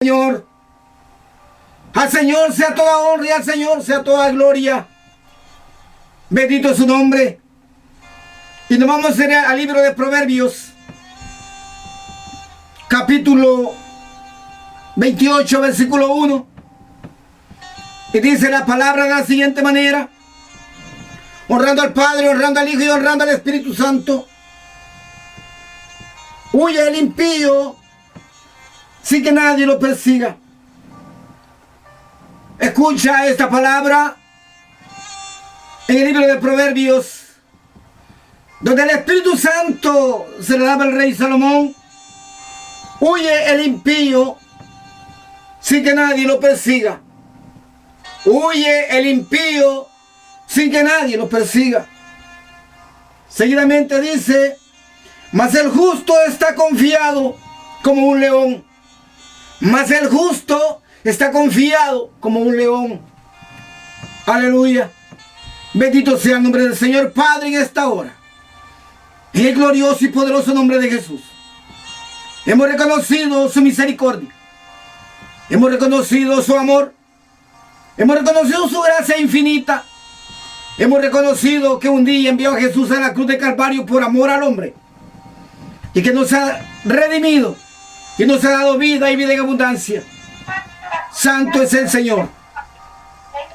Señor. Al Señor sea toda honra y al Señor sea toda gloria. Bendito es su nombre. Y nos vamos a ir al libro de Proverbios, capítulo 28, versículo 1. Y dice la palabra de la siguiente manera: honrando al Padre, honrando al Hijo y honrando al Espíritu Santo. Huye el impío sin que nadie lo persiga. Escucha esta palabra en el libro de Proverbios, donde el Espíritu Santo se le daba al rey Salomón. Huye el impío sin que nadie lo persiga. Huye el impío sin que nadie lo persiga. Seguidamente dice: mas el justo está confiado como un león. Mas el justo está confiado como un león. Aleluya. Bendito sea el nombre del Señor. Padre, en esta hora, en el glorioso y poderoso nombre de Jesús, hemos reconocido su misericordia. Hemos reconocido su amor. Hemos reconocido su gracia infinita. Hemos reconocido que un día envió a Jesús a la cruz de Calvario por amor al hombre, y que nos ha redimido y nos ha dado vida y vida en abundancia. Santo es el Señor.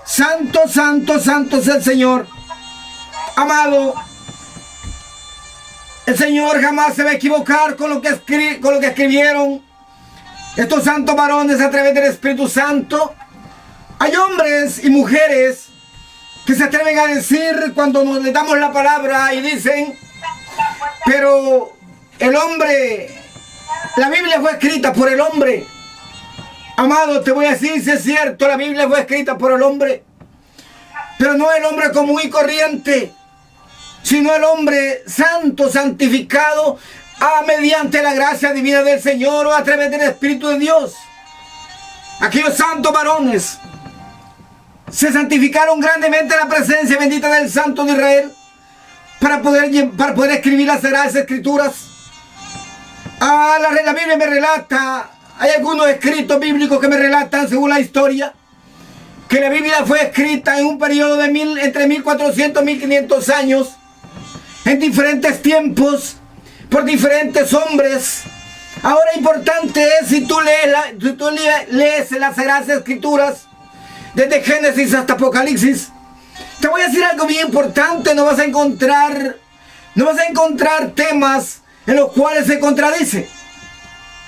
Santo, santo, santo es el Señor. Amado, el Señor jamás se va a equivocar con lo que escribieron estos santos varones a través del Espíritu Santo. Hay hombres y mujeres que se atreven a decir, cuando nos le damos la palabra, y dicen: pero el hombre, la Biblia fue escrita por el hombre. Amado, te voy a decir, si es cierto, la Biblia fue escrita por el hombre, pero no el hombre común y corriente, sino el hombre santo, santificado mediante la gracia divina del Señor o a través del Espíritu de Dios. Aquellos santos varones se santificaron grandemente en la presencia bendita del Santo de Israel para poder escribir las Sagradas Escrituras. La Biblia me relata, hay algunos escritos bíblicos que me relatan, según la historia, que la Biblia fue escrita en un periodo de entre 1400 y 1500 años, en diferentes tiempos, por diferentes hombres. Ahora, importante es, si tú lees las Sagradas Escrituras, desde Génesis hasta Apocalipsis, te voy a decir algo bien importante: no vas a encontrar temas en los cuales se contradice.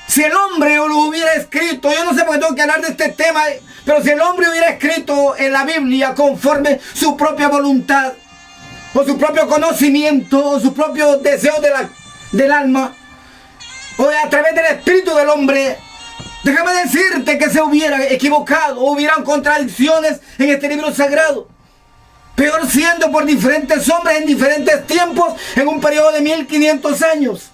Si el hombre lo hubiera escrito, yo no sé por qué tengo que hablar de este tema, pero si el hombre hubiera escrito en la Biblia conforme su propia voluntad, o su propio conocimiento, o su propio deseo del alma, o a través del espíritu del hombre, déjame decirte que se hubiera equivocado, hubieran contradicciones en este libro sagrado. Peor siendo por diferentes hombres en diferentes tiempos, en un periodo de 1500 años.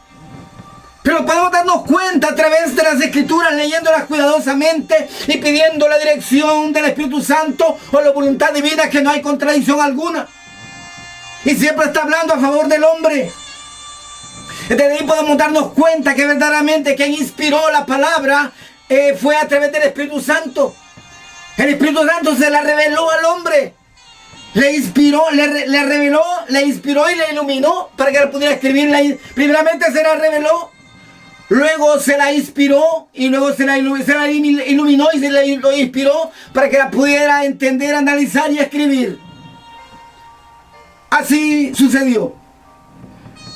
Pero podemos darnos cuenta a través de las Escrituras, leyéndolas cuidadosamente y pidiendo la dirección del Espíritu Santo o la voluntad divina, que no hay contradicción alguna. Y siempre está hablando a favor del hombre. Desde ahí podemos darnos cuenta que verdaderamente quien inspiró la palabra fue a través del Espíritu Santo. El Espíritu Santo se la reveló al hombre. Le inspiró, le reveló, le inspiró y le iluminó para que la pudiera escribir. Primeramente se la reveló, luego se la inspiró y luego se la iluminó y se la inspiró para que la pudiera entender, analizar y escribir. Así sucedió.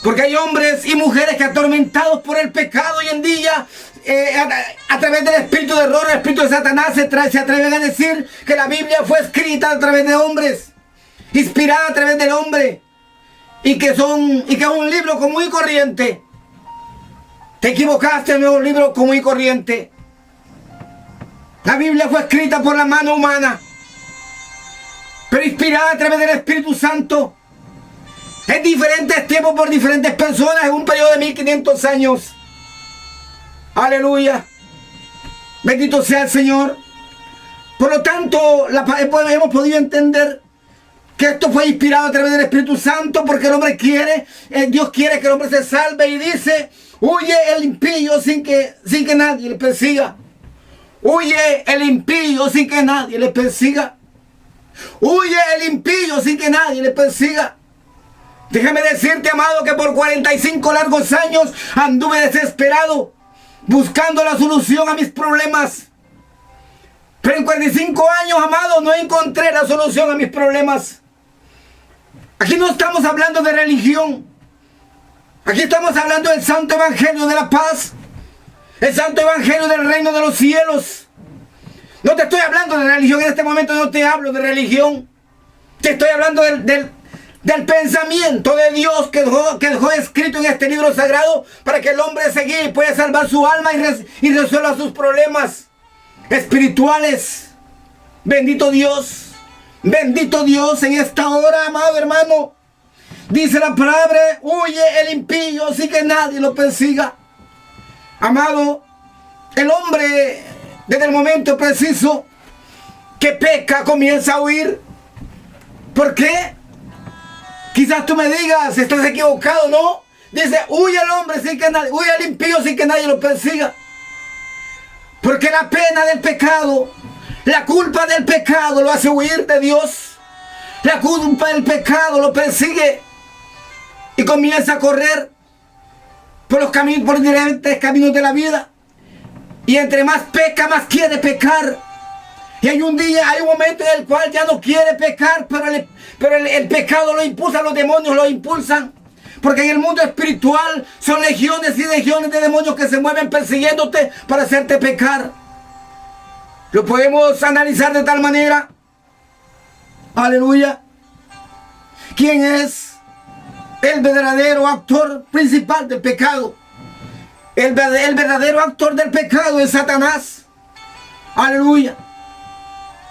Porque hay hombres y mujeres que, atormentados por el pecado hoy en día, a través del espíritu de error, el espíritu de Satanás, se atreven a decir que la Biblia fue escrita a través de hombres, inspirada a través del hombre, y que es un libro común y corriente. Te equivocaste, no es un libro común y corriente. La Biblia fue escrita por la mano humana, pero inspirada a través del Espíritu Santo, en diferentes tiempos por diferentes personas, en un periodo de 1500 años. Aleluya. Bendito sea el Señor. Por lo tanto, hemos podido entender que esto fue inspirado a través del Espíritu Santo, porque el hombre quiere, Dios quiere que el hombre se salve, y dice: huye el impío sin que nadie le persiga. Huye el impío sin que nadie le persiga. Huye el impío sin que nadie le persiga. Déjame decirte, amado, que por 45 largos años anduve desesperado buscando la solución a mis problemas. Pero en 45 años, amado, no encontré la solución a mis problemas. Aquí no estamos hablando de religión. Aquí estamos hablando del santo evangelio de la paz. El santo evangelio del reino de los cielos. No te estoy hablando de religión en este momento, no te hablo de religión. Te estoy hablando del pensamiento de Dios que dejó escrito en este libro sagrado para que el hombre se guíe y pueda salvar su alma y resuelva sus problemas espirituales. Bendito Dios en esta hora, amado hermano. Dice la palabra, huye el impío sin que nadie lo persiga. Amado, el hombre desde el momento preciso que peca comienza a huir. ¿Por qué? Quizás tú me digas, estás equivocado, ¿no? Dice, huye el hombre sin que nadie, huye el impío sin que nadie lo persiga. Porque la pena del pecado, la culpa del pecado lo hace huir de Dios. La culpa del pecado lo persigue y comienza a correr por los caminos, por diferentes caminos de la vida. Y entre más peca, más quiere pecar. Y hay un momento en el cual ya no quiere pecar, pero el pecado lo impulsa, los demonios lo impulsan. Porque en el mundo espiritual son legiones y legiones de demonios que se mueven persiguiéndote para hacerte pecar. Lo podemos analizar de tal manera. Aleluya. ¿Quién es el verdadero actor principal del pecado? El verdadero actor del pecado es Satanás. Aleluya.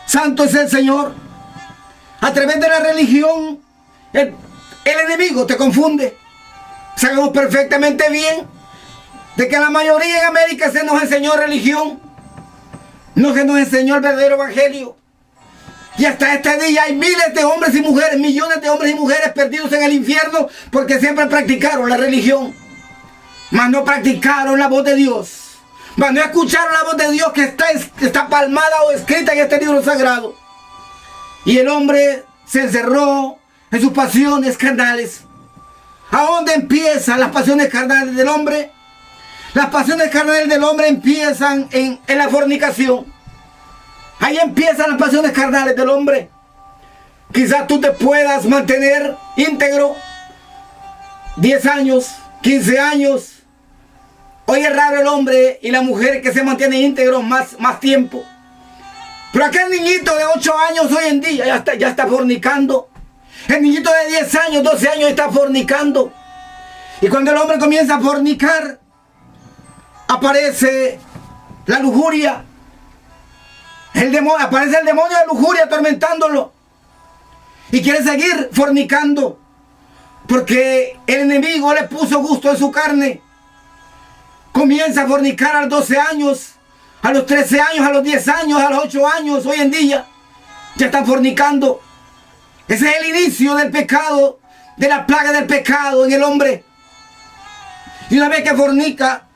Santo es el Señor. A través de la religión, el enemigo te confunde. Sabemos perfectamente bien de que la mayoría en América se nos enseñó religión. No se nos enseñó el verdadero evangelio. Y hasta este día hay miles de hombres y mujeres, millones de hombres y mujeres perdidos en el infierno porque siempre practicaron la religión. Mas no practicaron la voz de Dios. Mas no escucharon la voz de Dios que está palmada o escrita en este libro sagrado. Y el hombre se encerró en sus pasiones carnales. ¿A dónde empiezan las pasiones carnales del hombre? Las pasiones carnales del hombre empiezan en la fornicación. Ahí empiezan las pasiones carnales del hombre. Quizás tú te puedas mantener íntegro 10 años, 15 años. Hoy es raro el hombre y la mujer que se mantiene íntegro más tiempo. Pero aquel niñito de 8 años hoy en día ya está fornicando. El niñito de 10 años, 12 años está fornicando. Y cuando el hombre comienza a fornicar, aparece la lujuria. Aparece el demonio de lujuria atormentándolo. Y quiere seguir fornicando. Porque el enemigo le puso gusto en su carne. Comienza a fornicar a los 12 años, a los 13 años, a los 10 años, a los 8 años. Hoy en día ya están fornicando. Ese es el inicio del pecado, de la plaga del pecado en el hombre. Y una vez que fornica,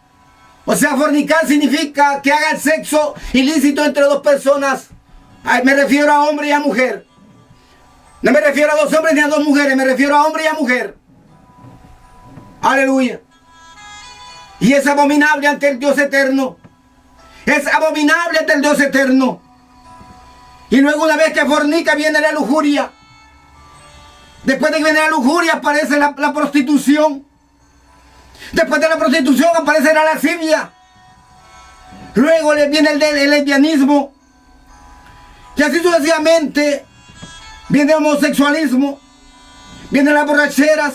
o sea, fornicar significa que haga el sexo ilícito entre dos personas. Me refiero a hombre y a mujer. No me refiero a dos hombres ni a dos mujeres, me refiero a hombre y a mujer. Aleluya. Y es abominable ante el Dios eterno. Es abominable ante el Dios eterno. Y luego una vez que fornica viene la lujuria. Después de que viene la lujuria aparece la prostitución. Después de la prostitución aparece la lascivia. Luego le viene el lesbianismo. Y así sucesivamente viene el homosexualismo. Vienen las borracheras.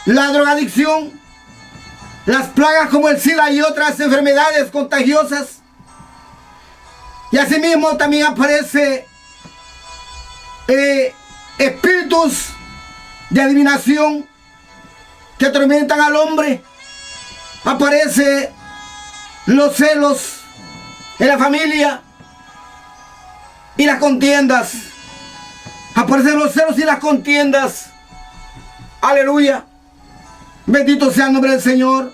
La drogadicción. Las plagas como el SIDA y otras enfermedades contagiosas. Y asimismo también aparece espíritus de adivinación que atormentan al hombre. Aparece los celos en la familia y las contiendas. Aparecen los celos y las contiendas. Aleluya. Bendito sea el nombre del Señor.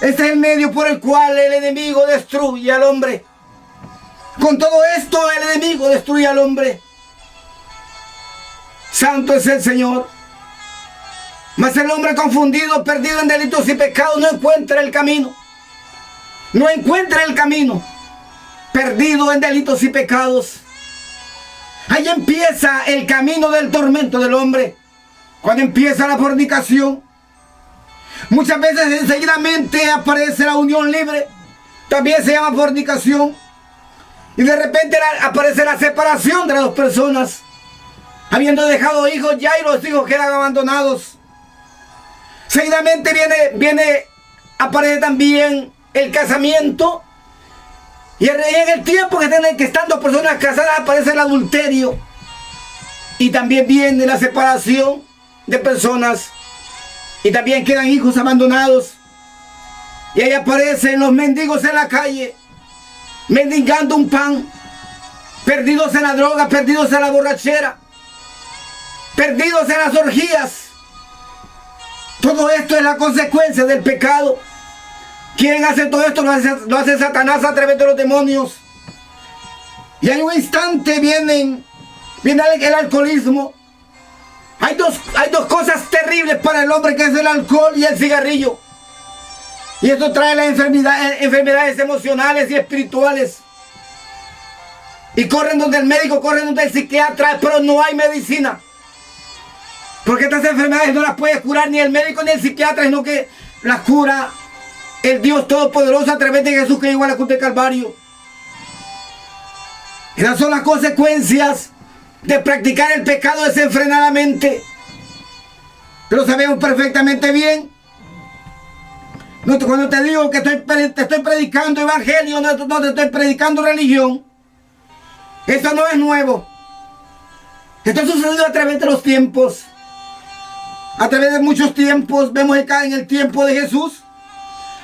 Este es el medio por el cual el enemigo destruye al hombre. Con todo esto el enemigo destruye al hombre. Santo es el Señor. Mas el hombre confundido, perdido en delitos y pecados, no encuentra el camino. No encuentra el camino. Perdido en delitos y pecados. Ahí empieza el camino del tormento del hombre. Cuando empieza la fornicación. Muchas veces enseguidamente aparece la unión libre. También se llama fornicación. Y de repente aparece la separación de las dos personas. Habiendo dejado hijos ya y los hijos quedan abandonados. Seguidamente aparece también el casamiento. Y en el tiempo que están dos personas casadas aparece el adulterio. Y también viene la separación de personas. Y también quedan hijos abandonados. Y ahí aparecen los mendigos en la calle, mendigando un pan, perdidos en la droga, perdidos en la borrachera, perdidos en las orgías. Todo esto es la consecuencia del pecado. ¿Quién hace todo esto? Lo hace Satanás a través de los demonios. Y en un instante viene el alcoholismo. Hay dos cosas terribles para el hombre, que es el alcohol y el cigarrillo. Y esto trae las enfermedades emocionales y espirituales. Y corren donde el médico, corren donde el psiquiatra, pero no hay medicina. Porque estas enfermedades no las puede curar ni el médico ni el psiquiatra, sino que las cura el Dios Todopoderoso a través de Jesús, que llegó a la cruz del Calvario. Esas son las consecuencias de practicar el pecado desenfrenadamente. Lo sabemos perfectamente bien. Cuando te digo que te estoy predicando evangelio, no te estoy predicando religión. Esto no es nuevo. Esto ha sucedido a través de los tiempos. A través de muchos tiempos. Vemos acá en el tiempo de Jesús.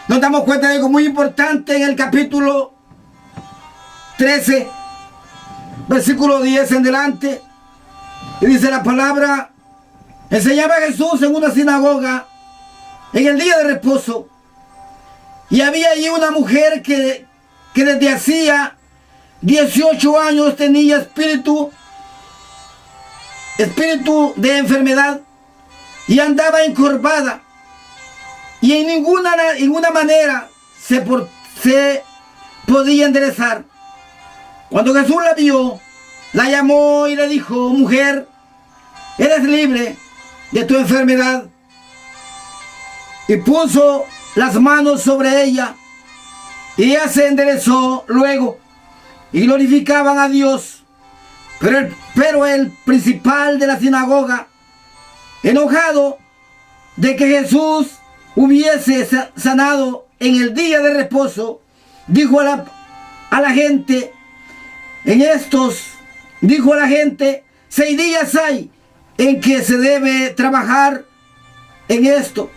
Nos damos cuenta de algo muy importante en el capítulo 13. Versículo 10 en delante. Y dice la palabra: enseñaba Jesús en una sinagoga en el día de reposo. Y había allí una mujer que desde hacía 18 años tenía espíritu de enfermedad y andaba encorvada. Y en ninguna manera se podía enderezar. Cuando Jesús la vio, la llamó y le dijo: mujer, eres libre de tu enfermedad. Y puso las manos sobre ella, y ella se enderezó luego, y glorificaban a Dios. Pero el principal de la sinagoga, enojado de que Jesús hubiese sanado en el día de reposo, dijo a la gente, 6 días hay en que se debe trabajar en esto,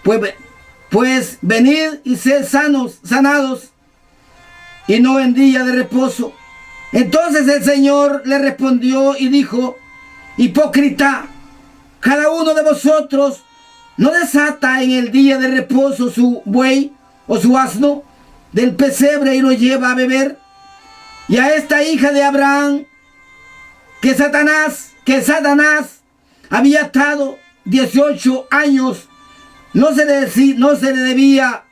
pues venid y sed sanados, y no en día de reposo. Entonces el Señor le respondió y dijo: hipócrita, cada uno de vosotros no desata en el día de reposo su buey o su asno del pesebre y lo lleva a beber. Y a esta hija de Abraham, que Satanás había atado 18 años, no se le debía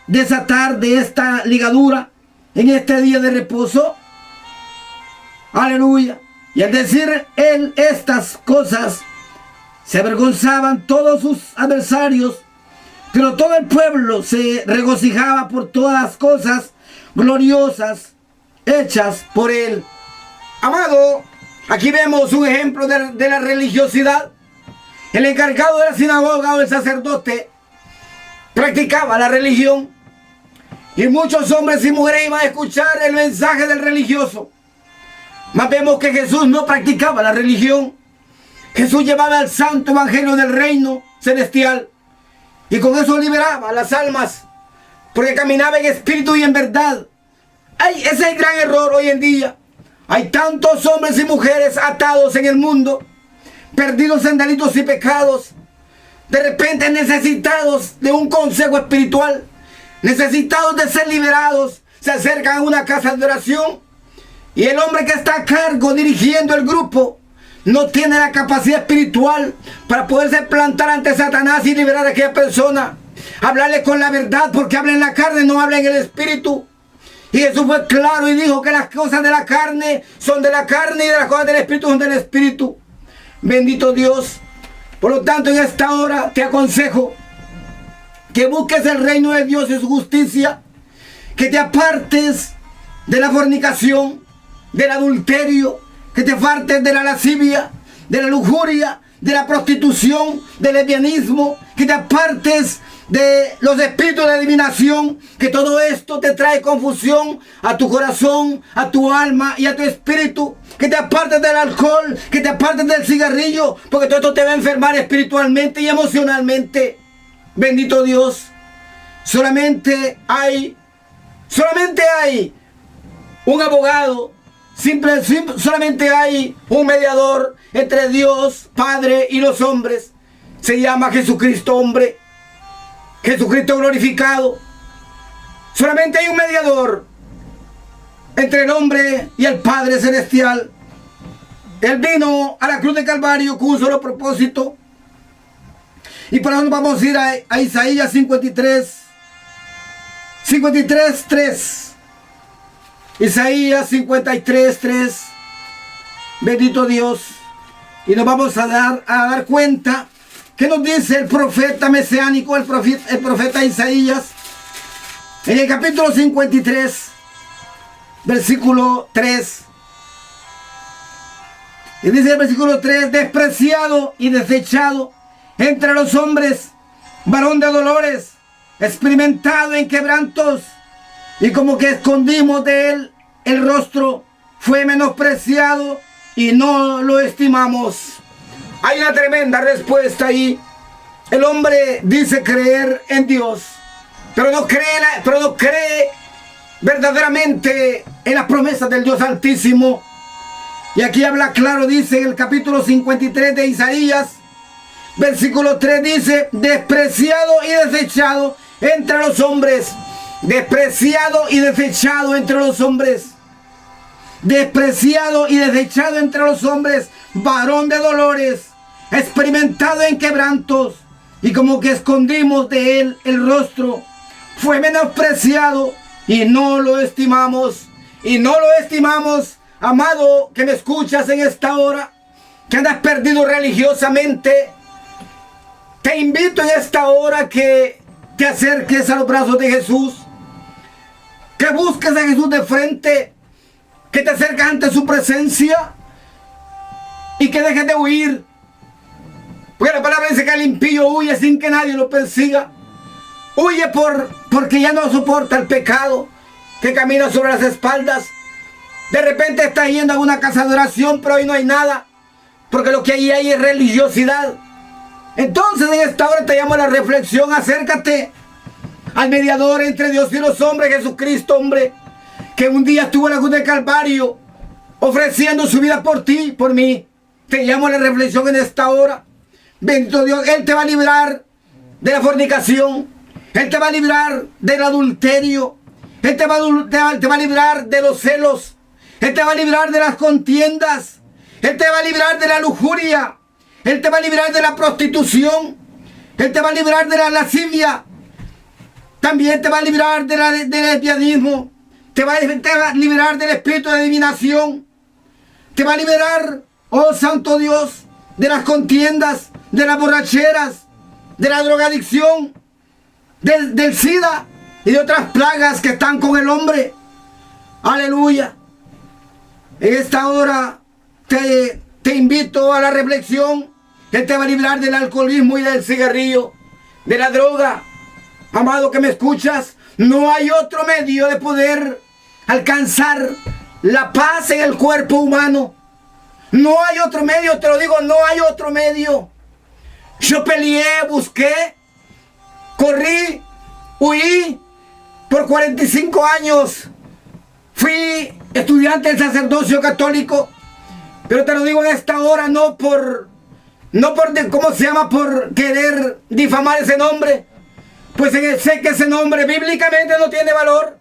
desatar de esta ligadura en este día de reposo. Aleluya. Y al decir él estas cosas, se avergonzaban todos sus adversarios, pero todo el pueblo se regocijaba por todas las cosas gloriosas hechas por él. Amado, aquí vemos un ejemplo de la religiosidad. El encargado de la sinagoga o el sacerdote practicaba la religión, y muchos hombres y mujeres iban a escuchar el mensaje del religioso. Mas vemos que Jesús no practicaba la religión. Jesús llevaba el santo evangelio del reino celestial, y con eso liberaba a las almas, porque caminaba en espíritu y en verdad. Ese es el gran error hoy en día. Hay tantos hombres y mujeres atados en el mundo, perdidos en delitos y pecados, de repente necesitados de un consejo espiritual, necesitados de ser liberados, se acercan a una casa de oración y el hombre que está a cargo dirigiendo el grupo no tiene la capacidad espiritual para poderse plantar ante Satanás y liberar a aquella persona. Hablarle con la verdad, porque habla en la carne, no habla en el espíritu. Y Jesús fue claro y dijo que las cosas de la carne son de la carne y de las cosas del espíritu son del espíritu. Bendito Dios. Por lo tanto, en esta hora te aconsejo que busques el reino de Dios y su justicia, que te apartes de la fornicación, del adulterio, que te apartes de la lascivia, de la lujuria, de la prostitución, del lesbianismo, que te apartes de los espíritus de adivinación, que todo esto te trae confusión a tu corazón, a tu alma y a tu espíritu, que te apartes del alcohol, que te apartes del cigarrillo, porque todo esto te va a enfermar espiritualmente y emocionalmente. Bendito Dios. Solamente hay un abogado, solamente hay un mediador entre Dios Padre y los hombres. Se llama Jesucristo hombre, Jesucristo glorificado. Solamente hay un mediador entre el hombre y el Padre celestial. Él vino a la cruz de Calvario con un solo propósito. Y por eso vamos a ir a Isaías 53:3. Isaías 53:3. Bendito Dios. Y nos vamos a dar cuenta que nos dice el profeta mesiánico, el profeta Isaías, en el capítulo 53, versículo 3. Y dice el versículo 3: despreciado y desechado entre los hombres, varón de dolores, experimentado en quebrantos, y como que escondimos de él el rostro, fue menospreciado y no lo estimamos. Hay una tremenda respuesta ahí. El hombre dice creer en Dios, pero no cree verdaderamente en las promesas del Dios Altísimo. Y aquí habla claro, dice en el capítulo 53 de Isaías, versículo 3, dice: despreciado y desechado entre los hombres. Despreciado y desechado entre los hombres. Despreciado y desechado entre los hombres, varón de dolores, experimentado en quebrantos, y como que escondimos de él el rostro, fue menospreciado y no lo estimamos. Y no lo estimamos, amado, que me escuchas en esta hora, que andas perdido religiosamente. Te invito en esta hora que te acerques a los brazos de Jesús, que busques a Jesús de frente, que te acerques ante su presencia y que dejes de huir. Porque la palabra dice que el impío huye sin que nadie lo persiga. Huye porque ya no soporta el pecado que camina sobre las espaldas. De repente estás yendo a una casa de oración, pero hoy no hay nada, porque lo que hay es religiosidad. Entonces en esta hora te llamo a la reflexión. Acércate al mediador entre Dios y los hombres, Jesucristo hombre, que un día estuvo en la cruz del Calvario ofreciendo su vida por ti, por mí. Te llamo a la reflexión en esta hora. Bendito Dios. Él te va a librar de la fornicación, Él te va a librar del adulterio, Él te va a librar de los celos, Él te va a librar de las contiendas, Él te va a librar de la lujuria, Él te va a librar de la prostitución, Él te va a librar de la lascivia, también te va a librar del lesbianismo, te va a liberar del espíritu de adivinación, te va a liberar, oh Santo Dios, de las contiendas, de las borracheras, de la drogadicción, del SIDA y de otras plagas que están con el hombre. Aleluya. En esta hora te invito a la reflexión. Él te va a librar del alcoholismo y del cigarrillo, de la droga. Amado que me escuchas, no hay otro medio de poder alcanzar la paz en el cuerpo humano. No hay otro medio, te lo digo, no hay otro medio. Yo peleé, busqué, corrí, huí por 45 años. Fui estudiante del sacerdocio católico, pero te lo digo en esta hora no por ¿cómo se llama? Por querer difamar ese nombre, pues sé que ese nombre bíblicamente no tiene valor.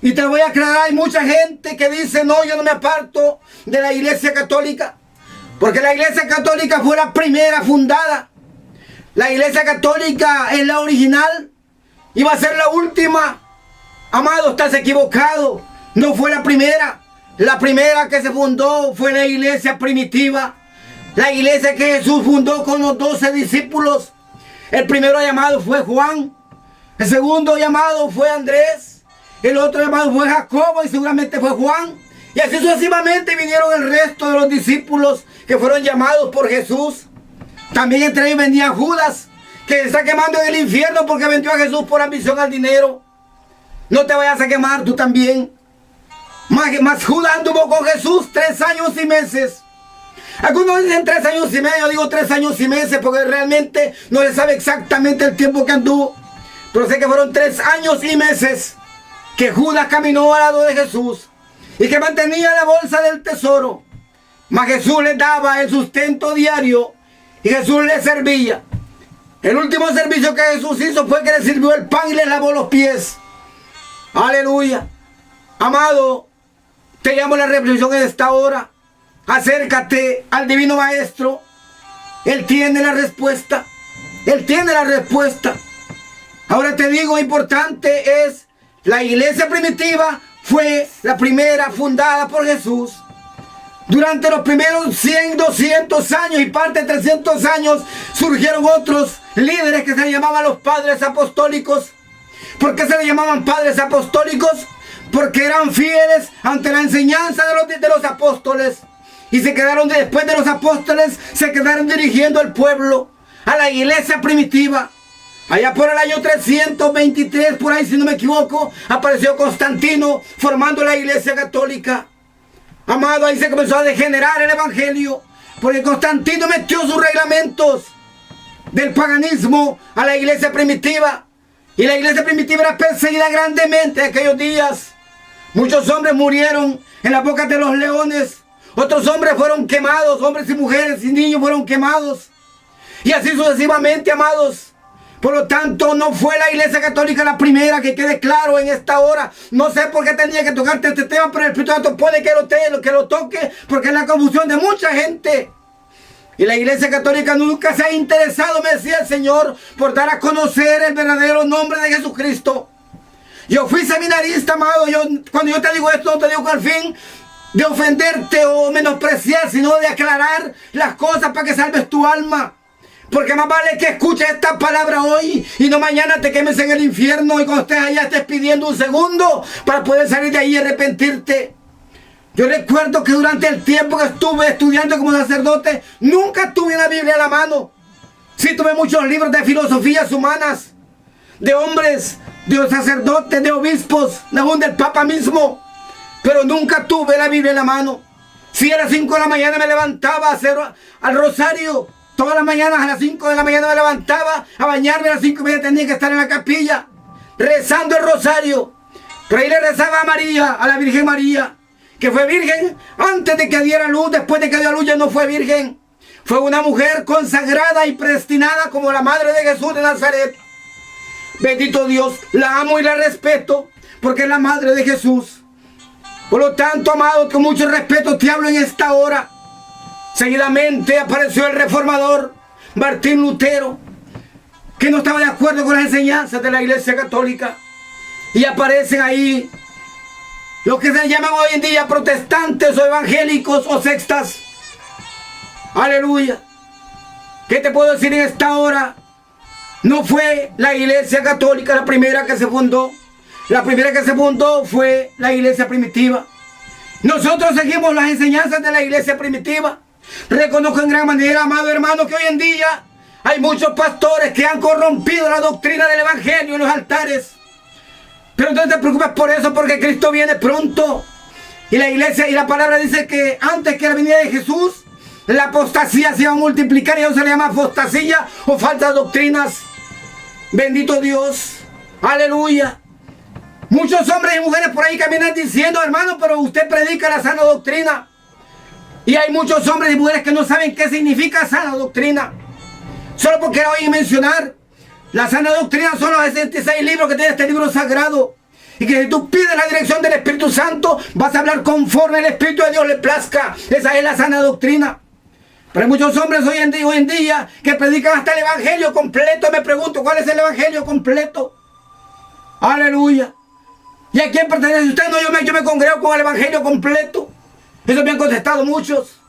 Y te voy a aclarar, hay mucha gente que dice, no, yo no me aparto de la Iglesia Católica, porque la Iglesia Católica fue la primera fundada. La Iglesia Católica es la original y va a ser la última. Amado, estás equivocado. No fue la primera. La primera que se fundó fue la iglesia primitiva. La iglesia que Jesús fundó con los 12 discípulos. El primero llamado fue Juan. El segundo llamado fue Andrés. El otro llamado fue Jacobo y seguramente fue Juan. Y así sucesivamente vinieron el resto de los discípulos que fueron llamados por Jesús. También entre ellos venía Judas, que está quemando en el infierno porque vendió a Jesús por ambición al dinero. No te vayas a quemar tú también. Más Judas anduvo con Jesús 3 años y meses. Algunos dicen 3 años y medio, yo digo 3 años y meses porque realmente no se sabe exactamente el tiempo que anduvo. Pero sé que fueron 3 años y meses que Judas caminó al lado de Jesús y que mantenía la bolsa del tesoro. Mas Jesús le daba el sustento diario y Jesús le servía. El último servicio que Jesús hizo fue que le sirvió el pan y le lavó los pies. Aleluya. Amado, te llamo a la reflexión en esta hora. Acércate al Divino Maestro. Él tiene la respuesta. Él tiene la respuesta. Ahora te digo, importante es, la iglesia primitiva fue la primera fundada por Jesús. Durante los primeros 100, 200 años y parte de 300 años surgieron otros líderes que se llamaban los padres apostólicos. ¿Por qué se les llamaban padres apostólicos? Porque eran fieles ante la enseñanza de los apóstoles. Y se quedaron, después de los apóstoles, se quedaron dirigiendo al pueblo, a la iglesia primitiva. Allá por el año 323, por ahí si no me equivoco, apareció Constantino formando la iglesia católica. Amado, ahí se comenzó a degenerar el evangelio, porque Constantino metió sus reglamentos del paganismo a la iglesia primitiva. Y la iglesia primitiva era perseguida grandemente en aquellos días. Muchos hombres murieron en las bocas de los leones. Otros hombres fueron quemados, hombres y mujeres y niños fueron quemados. Y así sucesivamente, amados. Por lo tanto, no fue la iglesia católica la primera, que quede claro en esta hora. No sé por qué tenía que tocarte este tema, pero el Espíritu Santo puede que lo toque, porque es la confusión de mucha gente. Y la iglesia católica nunca se ha interesado, me decía el Señor, por dar a conocer el verdadero nombre de Jesucristo. Yo fui seminarista, amado. Cuando yo te digo esto, no te digo con el fin de ofenderte o menospreciar, sino de aclarar las cosas para que salves tu alma. Porque más vale que escuches esta palabra hoy y no mañana te quemes en el infierno y cuando estés allá estés pidiendo un segundo para poder salir de ahí y arrepentirte. Yo recuerdo que durante el tiempo que estuve estudiando como sacerdote, nunca tuve la Biblia a la mano. Sí tuve muchos libros de filosofías humanas, de hombres, de sacerdotes, de obispos, aún del Papa mismo. Pero nunca tuve la Biblia en la mano. Si a las 5 de la mañana me levantaba a hacer al rosario. Todas las mañanas a las 5 de la mañana me levantaba a bañarme, a las 5:30 tenía que estar en la capilla, rezando el rosario. Pero ahí le rezaba a María, a la Virgen María, que fue virgen antes de que diera luz, después de que dio luz ya no fue virgen. Fue una mujer consagrada y predestinada como la madre de Jesús de Nazaret. Bendito Dios, la amo y la respeto, porque es la madre de Jesús. Por lo tanto, amado, con mucho respeto te hablo en esta hora. Seguidamente apareció el reformador Martín Lutero, que no estaba de acuerdo con las enseñanzas de la iglesia católica. Y aparecen ahí los que se llaman hoy en día protestantes o evangélicos o sectas. Aleluya. ¿Qué te puedo decir en esta hora? No fue la iglesia católica la primera que se fundó. La primera que se fundó fue la iglesia primitiva. Nosotros seguimos las enseñanzas de la iglesia primitiva. Reconozco en gran manera, amado hermano, que hoy en día hay muchos pastores que han corrompido la doctrina del evangelio en los altares. Pero no te preocupes por eso, porque Cristo viene pronto. Y la iglesia y la palabra dice que antes que la venida de Jesús, la apostasía se iba a multiplicar y eso se le llama apostasía o falsas doctrinas. Bendito Dios. Aleluya. Muchos hombres y mujeres por ahí caminan diciendo, hermano, pero usted predica la sana doctrina. Y hay muchos hombres y mujeres que no saben qué significa sana doctrina. Solo porque la oyen mencionar. La sana doctrina son los 66 libros que tiene este libro sagrado. Y que si tú pides la dirección del Espíritu Santo, vas a hablar conforme el Espíritu de Dios le plazca. Esa es la sana doctrina. Pero hay muchos hombres hoy en día que predican hasta el Evangelio completo. Me pregunto, ¿cuál es el Evangelio completo? Aleluya. ¿Y a quién pertenece usted? No, yo me congrego con el Evangelio completo. Eso me han contestado muchos.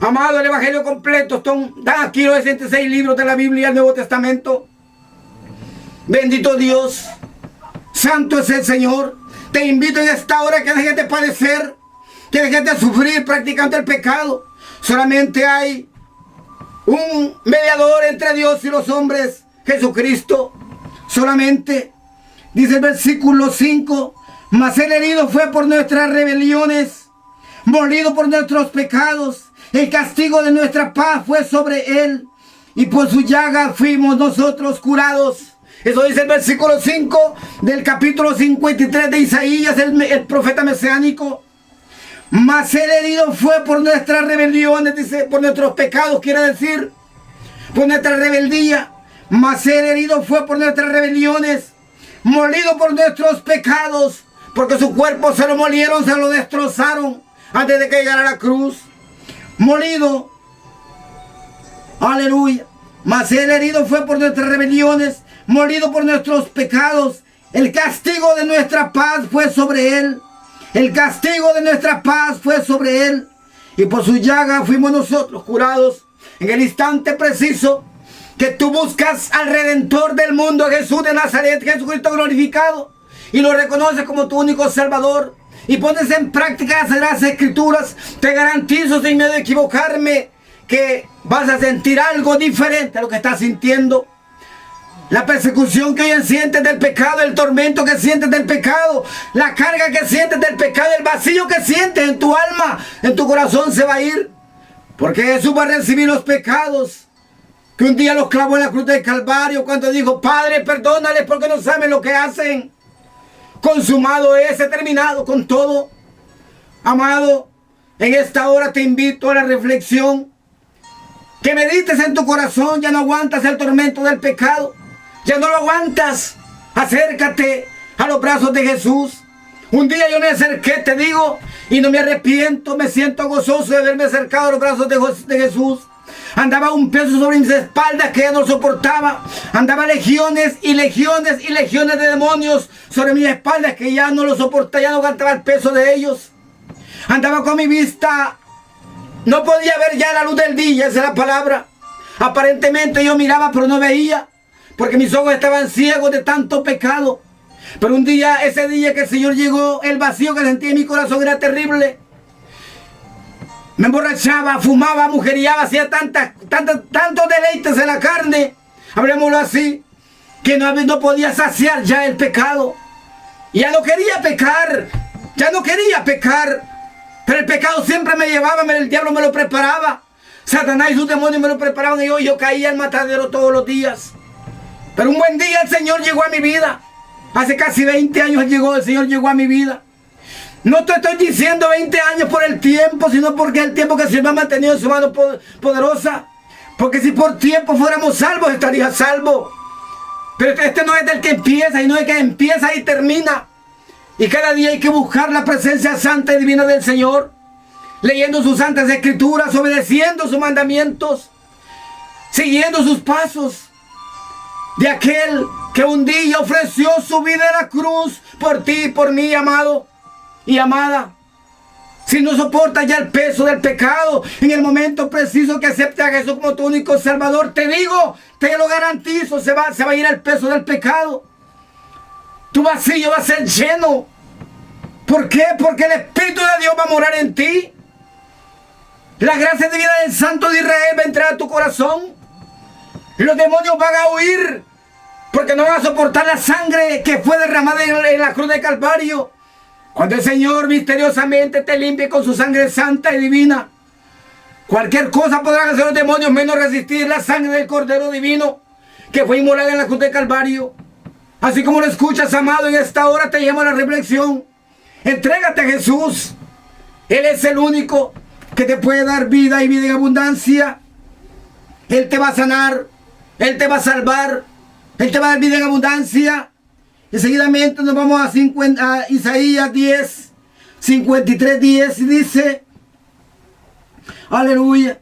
Amado, el Evangelio completo. Están aquí los 66 libros de la Biblia, el Nuevo Testamento. Bendito Dios. Santo es el Señor. Te invito en esta hora que dejes de padecer, que dejes de sufrir practicando el pecado. Solamente hay un mediador entre Dios y los hombres, Jesucristo. Solamente, dice el versículo 5, mas el herido fue por nuestras rebeliones, molido por nuestros pecados. El castigo de nuestra paz fue sobre él, y por su llaga fuimos nosotros curados. Eso dice el versículo 5 del capítulo 53 de Isaías, el profeta mesiánico. Mas el herido fue por nuestras rebeliones, dice, por nuestros pecados, quiere decir, por nuestra rebeldía. Mas el herido fue por nuestras rebeliones, molido por nuestros pecados, porque su cuerpo se lo molieron, se lo destrozaron antes de que llegara a la cruz. Molido, aleluya. Mas el herido fue por nuestras rebeliones, molido por nuestros pecados. El castigo de nuestra paz fue sobre él. El castigo de nuestra paz fue sobre él, y por su llaga fuimos nosotros curados. En el instante preciso que tú buscas al Redentor del mundo, Jesús de Nazaret, Jesucristo glorificado, y lo reconoces como tu único Salvador, y pones en práctica las Escrituras, te garantizo, sin miedo de equivocarme, que vas a sentir algo diferente a lo que estás sintiendo. La persecución que hoy sientes del pecado, el tormento que sientes del pecado, la carga que sientes del pecado, el vacío que sientes en tu alma, en tu corazón se va a ir. Porque Jesús va a recibir los pecados que un día los clavó en la cruz del Calvario cuando dijo, Padre, perdónales porque no saben lo que hacen. Consumado es, terminado con todo. Amado, en esta hora te invito a la reflexión. Que medites en tu corazón, ya no aguantas el tormento del pecado. Ya no lo aguantas. Acércate a los brazos de Jesús. Un día yo me acerqué, te digo, y no me arrepiento. Me siento gozoso de haberme acercado a los brazos de Jesús. Andaba un peso sobre mis espaldas que ya no soportaba. Andaba legiones y legiones y legiones de demonios sobre mis espaldas que ya no lo soportaba, ya no aguantaba el peso de ellos. Andaba con mi vista, no podía ver ya la luz del día, esa es la palabra. Aparentemente yo miraba pero no veía, porque mis ojos estaban ciegos de tanto pecado. Pero un día, ese día que el Señor llegó, el vacío que sentí en mi corazón era terrible. Me emborrachaba, fumaba, mujeriaba, hacía tantos deleites en la carne, hablemoslo así, que no podía saciar ya el pecado. Y ya no quería pecar, pero el pecado siempre me llevaba, el diablo me lo preparaba. Satanás y sus demonios me lo preparaban y yo caía al matadero todos los días. Pero un buen día el Señor llegó a mi vida. Hace casi 20 años el Señor llegó a mi vida. No te estoy diciendo 20 años por el tiempo, sino porque el tiempo que el Señor me ha mantenido en su mano poderosa. Porque si por tiempo fuéramos salvos, estaría salvo. Pero este no es del que empieza, y no es que empieza y termina. Y cada día hay que buscar la presencia santa y divina del Señor, leyendo sus santas escrituras, obedeciendo sus mandamientos, siguiendo sus pasos de aquel que un día ofreció su vida en la cruz por ti y por mí, amado y amada. Si no soportas ya el peso del pecado, en el momento preciso que aceptes a Jesús como tu único Salvador, te digo, te lo garantizo, se va a ir el peso del pecado. Tu vacío va a ser lleno. ¿Por qué? Porque el Espíritu de Dios va a morar en ti. La gracia divina del Santo de Israel va a entrar a tu corazón. Y los demonios van a huir, porque no van a soportar la sangre que fue derramada en la cruz de Calvario. Cuando el Señor misteriosamente te limpie con su sangre santa y divina, cualquier cosa podrán hacer los demonios menos resistir la sangre del Cordero Divino que fue inmolada en la cruz de Calvario. Así como lo escuchas, amado, en esta hora te llamo a la reflexión. Entrégate a Jesús. Él es el único que te puede dar vida y vida en abundancia. Él te va a sanar, Él te va a salvar, Él te va a dar vida en abundancia. Y seguidamente nos vamos a Isaías 10, 53, 10 y dice, aleluya.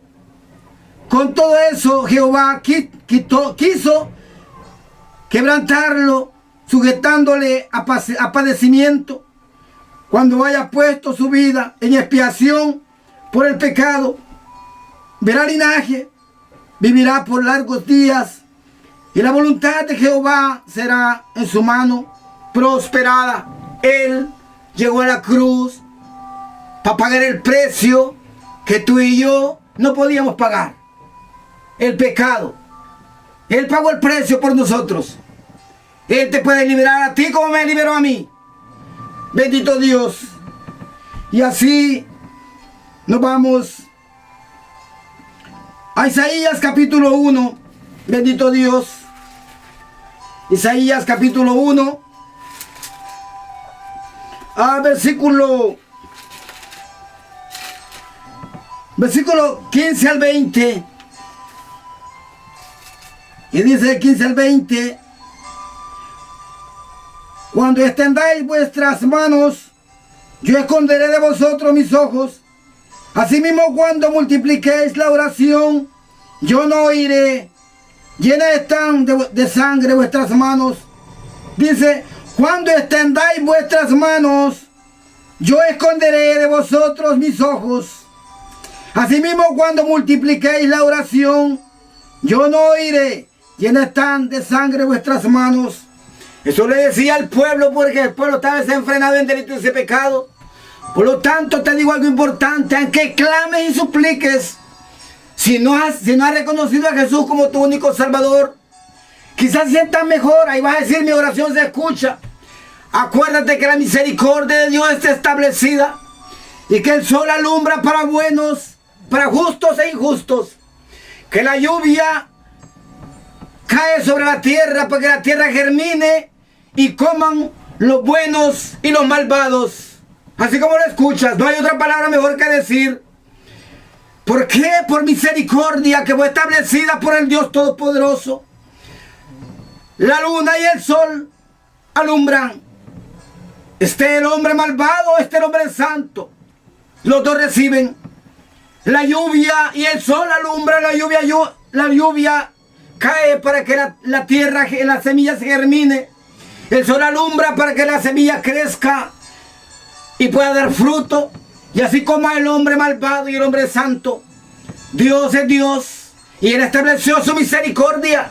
Con todo eso Jehová quiso quebrantarlo, sujetándole a padecimiento, cuando haya puesto su vida en expiación por el pecado. Verá linaje, vivirá por largos días, y la voluntad de Jehová será en su mano prosperada. Él llegó a la cruz para pagar el precio que tú y yo no podíamos pagar. El pecado. Él pagó el precio por nosotros. Él te puede liberar a ti como me liberó a mí. Bendito Dios. Y así nos vamos a Isaías capítulo 1. Bendito Dios. Isaías capítulo 1. Versículo 15 al 20. Y dice 15 al 20. Cuando extendáis vuestras manos, yo esconderé de vosotros mis ojos. Asimismo, cuando multipliquéis la oración, yo no oiré. Llenas están de sangre vuestras manos. Dice, cuando extendáis vuestras manos, yo esconderé de vosotros mis ojos. Asimismo, cuando multipliquéis la oración, yo no oiré. Llenas están de sangre vuestras manos. Eso le decía al pueblo, porque el pueblo estaba desenfrenado en delitos y pecado. Por lo tanto, te digo algo importante, aunque clames y supliques, si no has reconocido a Jesús como tu único Salvador, quizás sientas mejor, ahí vas a decir, mi oración se escucha. Acuérdate que la misericordia de Dios está establecida y que el sol alumbra para buenos, para justos e injustos. Que la lluvia cae sobre la tierra para que la tierra germine y coman los buenos y los malvados. Así como lo escuchas, no hay otra palabra mejor que decir. ¿Por qué? Por misericordia que fue establecida por el Dios Todopoderoso. La luna y el sol alumbran. Esté el hombre malvado, esté el hombre santo. Los dos reciben. La lluvia y el sol alumbran. La lluvia cae para que la tierra, la semilla se germine. El sol alumbra para que la semilla crezca y pueda dar fruto. Y así como el hombre malvado y el hombre santo, Dios es Dios y Él estableció su misericordia.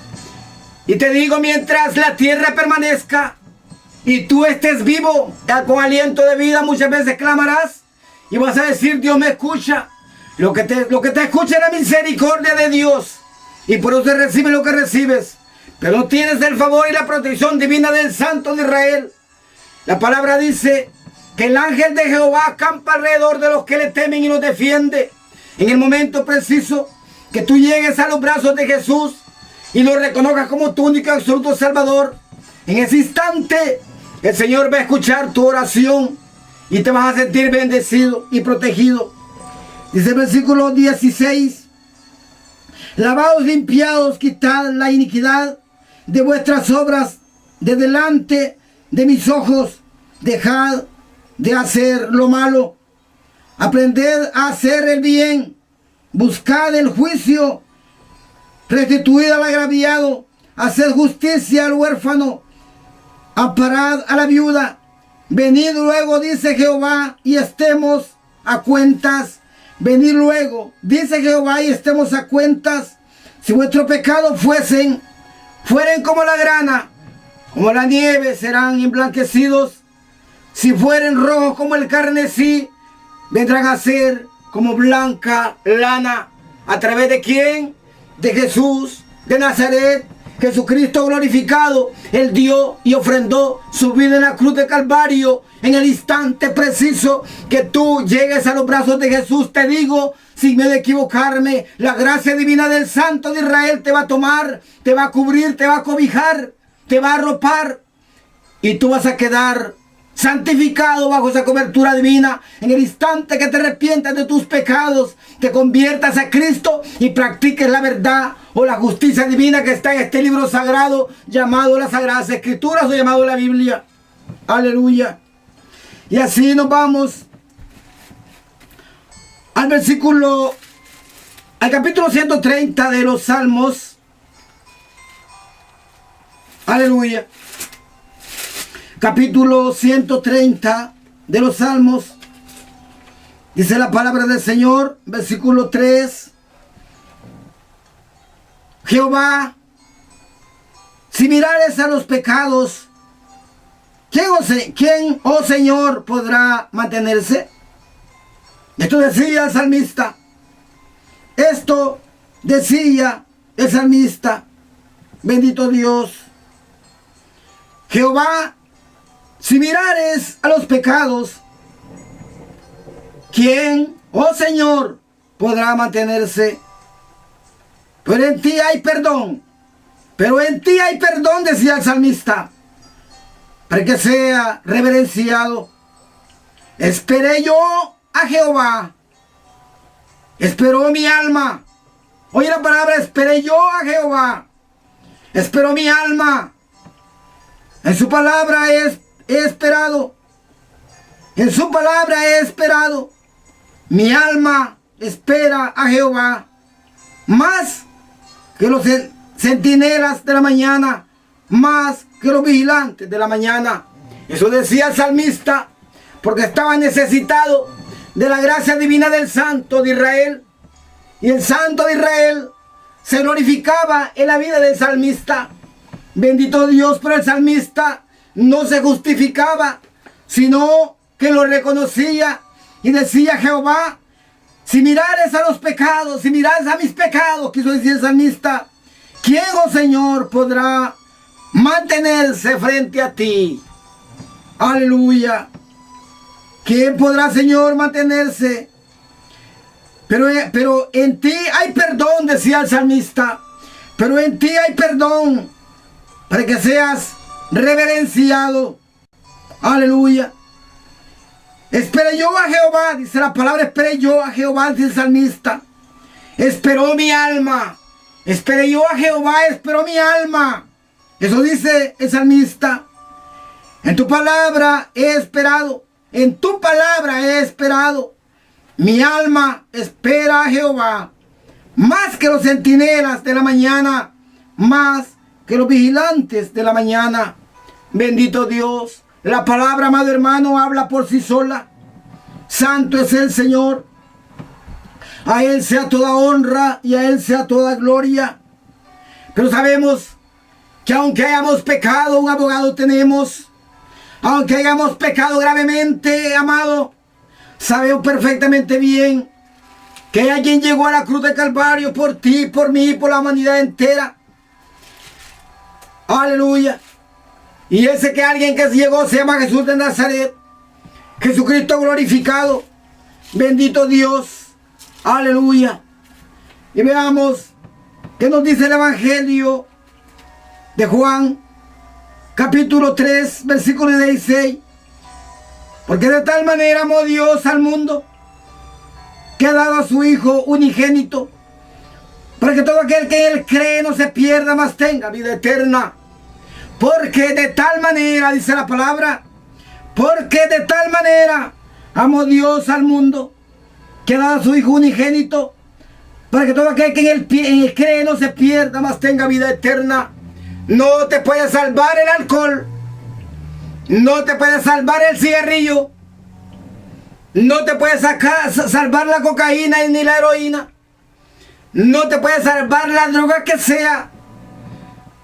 Y te digo, mientras la tierra permanezca y tú estés vivo, con aliento de vida, muchas veces clamarás y vas a decir, Dios me escucha. Lo que te escucha es la misericordia de Dios. Y por eso recibes lo que recibes. Pero no tienes el favor y la protección divina del Santo de Israel. La palabra dice que el ángel de Jehová acampa alrededor de los que le temen y los defiende. En el momento preciso que tú llegues a los brazos de Jesús y lo reconozcas como tu único y absoluto Salvador, en ese instante el Señor va a escuchar tu oración y te vas a sentir bendecido y protegido. Dice el versículo 16. Lavaos, limpiaos, quitad la iniquidad de vuestras obras de delante de mis ojos. Dejad de hacer lo malo. Aprended a hacer el bien. Buscad el juicio. Restituid al agraviado. Haced justicia al huérfano. Amparad a la viuda. Venid luego, dice Jehová, y estemos a cuentas. Venid luego, dice Jehová, y estemos a cuentas. Si vuestros pecados fueren como la grana, como la nieve, serán emblanquecidos. Si fueren rojos como el carmesí, vendrán a ser como blanca lana. ¿A través de quién? De Jesús de Nazaret. Jesucristo glorificado, Él dio y ofrendó su vida en la cruz de Calvario. En el instante preciso que tú llegues a los brazos de Jesús, te digo, sin miedo a equivocarme, la gracia divina del Santo de Israel te va a tomar, te va a cubrir, te va a cobijar, te va a arropar, y tú vas a quedar santificado bajo esa cobertura divina. En el instante que te arrepientas de tus pecados, te conviertas a Cristo y practiques la verdad o la justicia divina que está en este libro sagrado llamado las Sagradas Escrituras o llamado la Biblia. Aleluya. Y así nos vamos al capítulo 130 de los Salmos. Aleluya. Capítulo 130 de los Salmos. Dice la palabra del Señor, versículo 3. Jehová, si mirares a los pecados, ¿quién, oh Señor, podrá mantenerse? Esto decía el salmista. Esto decía el salmista. Bendito Dios. Jehová, si mirares a los pecados, ¿quién, oh Señor, podrá mantenerse? Pero en ti hay perdón. Pero en ti hay perdón, decía el salmista, para que sea reverenciado. Esperé yo a Jehová. Esperó mi alma. Oye la palabra, esperé yo a Jehová. Esperó mi alma. En su palabra he esperado. En su palabra he esperado. Mi alma espera a Jehová. Más que los centinelas de la mañana. Más que los vigilantes de la mañana. Eso decía el salmista, porque estaba necesitado de la gracia divina del Santo de Israel. Y el Santo de Israel se glorificaba en la vida del salmista. Bendito Dios, pero el salmista no se justificaba, sino que lo reconocía y decía: Jehová, si mirares a los pecados, si mirares a mis pecados, quiso decir el salmista, ¿quién, oh Señor, podrá mantenerse frente a ti? Aleluya. ¿Quién podrá, Señor, mantenerse? Pero en ti hay perdón, decía el salmista. Pero en ti hay perdón para que seas reverenciado. Aleluya. Esperé yo a Jehová, dice la palabra, esperé yo a Jehová, dice el salmista. Esperó mi alma. Esperé yo a Jehová, esperó mi alma. Eso dice el salmista. En tu palabra he esperado. En tu palabra he esperado. Mi alma espera a Jehová. Más que los centinelas de la mañana. Más que los vigilantes de la mañana. Bendito Dios. La palabra, amado hermano, habla por sí sola. Santo es el Señor. A Él sea toda honra y a Él sea toda gloria. Pero sabemos que aunque hayamos pecado, un abogado tenemos. Aunque hayamos pecado gravemente, amado, sabemos perfectamente bien que alguien llegó a la cruz de Calvario por ti, por mí, por la humanidad entera. Aleluya. Y ese que alguien que llegó se llama Jesús de Nazaret. Jesucristo glorificado. Bendito Dios. Aleluya. Y veamos qué nos dice el Evangelio de Juan, capítulo 3, versículo 16. Porque de tal manera amó Dios al mundo, que ha dado a su Hijo unigénito, para que todo aquel que en Él cree no se pierda, mas tenga vida eterna. Porque de tal manera, dice la palabra, porque de tal manera amó Dios al mundo, que ha dado a su Hijo unigénito, para que todo aquel que en Él cree no se pierda, mas tenga vida eterna. No te puede salvar el alcohol. No te puede salvar el cigarrillo. No te puede salvar la cocaína ni la heroína. No te puede salvar la droga que sea.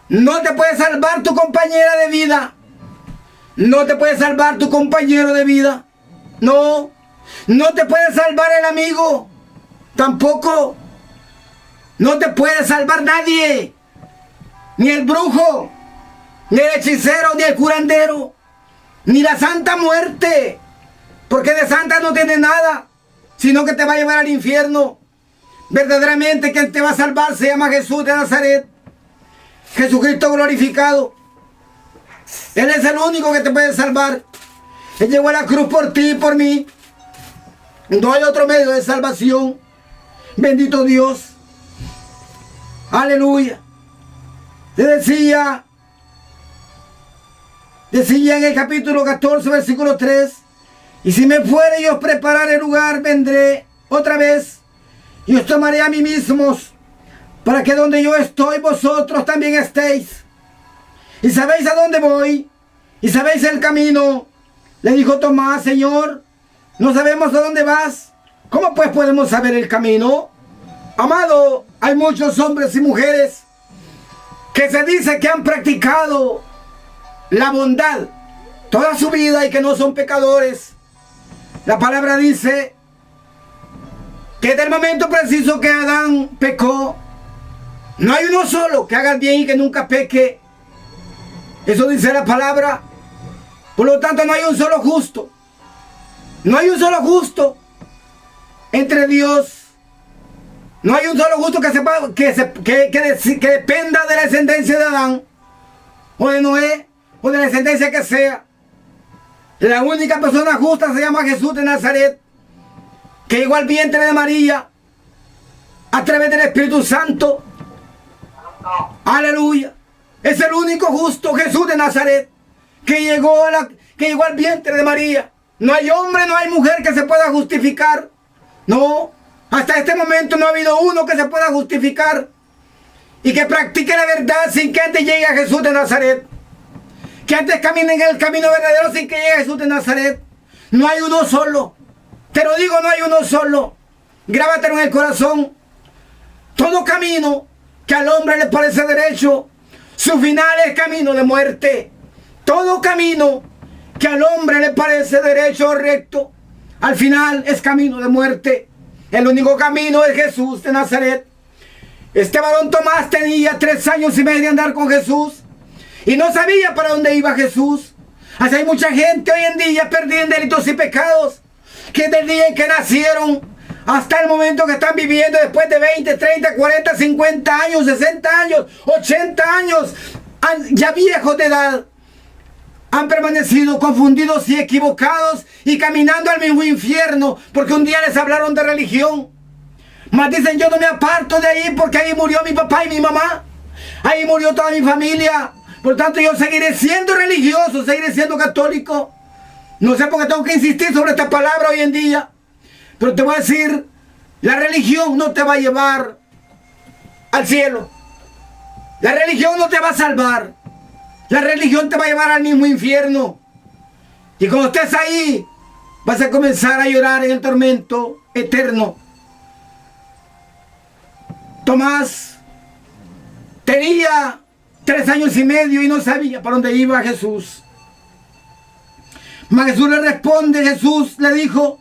No te puede salvar tu compañera de vida. No te puede salvar tu compañero de vida. No. No te puede salvar el amigo. Tampoco. No te puede salvar nadie. Ni el brujo, ni el hechicero, ni el curandero, ni la santa muerte. Porque de santa no tiene nada, sino que te va a llevar al infierno. Verdaderamente quien te va a salvar se llama Jesús de Nazaret. Jesucristo glorificado. Él es el único que te puede salvar. Él llegó a la cruz por ti y por mí. No hay otro medio de salvación. Bendito Dios. Aleluya. Te decía en el capítulo 14, versículo 3. Y si me fuere y os prepararé lugar, vendré otra vez y os tomaré a mí mismos, para que donde yo estoy, vosotros también estéis. Y sabéis a dónde voy, y sabéis el camino. Le dijo Tomás: Señor, no sabemos a dónde vas. ¿Cómo pues podemos saber el camino? Amado, hay muchos hombres y mujeres que se dice que han practicado la bondad toda su vida y que no son pecadores. La palabra dice que desde el momento preciso que Adán pecó, no hay uno solo que haga el bien y que nunca peque. Eso dice la palabra. Por lo tanto, no hay un solo justo. No hay un solo justo entre Dios. No hay un solo justo que dependa de la descendencia de Adán o de Noé o de la descendencia que sea. La única persona justa se llama Jesús de Nazaret, que llegó al vientre de María a través del Espíritu Santo. Aleluya. Es el único justo, Jesús de Nazaret, que llegó al vientre de María. No hay hombre, no hay mujer que se pueda justificar. No, hasta este momento no ha habido uno que se pueda justificar y que practique la verdad sin que antes llegue a Jesús de Nazaret. Que antes camine en el camino verdadero sin que llegue a Jesús de Nazaret. No hay uno solo. Te lo digo, no hay uno solo. Grábatelo en el corazón. Todo camino que al hombre le parece derecho, su final es camino de muerte. Todo camino que al hombre le parece derecho o recto, al final es camino de muerte. El único camino es Jesús de Nazaret. Este varón Tomás tenía 3 años y medio de andar con Jesús y no sabía para dónde iba Jesús. Así hay mucha gente hoy en día perdida en delitos y pecados, que desde el día en que nacieron hasta el momento que están viviendo, después de 20, 30, 40, 50 años, 60 años, 80 años, ya viejos de edad, han permanecido confundidos y equivocados y caminando al mismo infierno, porque un día les hablaron de religión, mas dicen: yo no me aparto de ahí porque ahí murió mi papá y mi mamá, ahí murió toda mi familia, por tanto yo seguiré siendo religioso, seguiré siendo católico. No sé por qué tengo que insistir sobre esta palabra hoy en día, pero te voy a decir, la religión no te va a llevar al cielo. La religión no te va a salvar. La religión te va a llevar al mismo infierno. Y cuando estés ahí, vas a comenzar a llorar en el tormento eterno. Tomás tenía 3 años y medio y no sabía para dónde iba Jesús. Mas Jesús le responde, Jesús le dijo: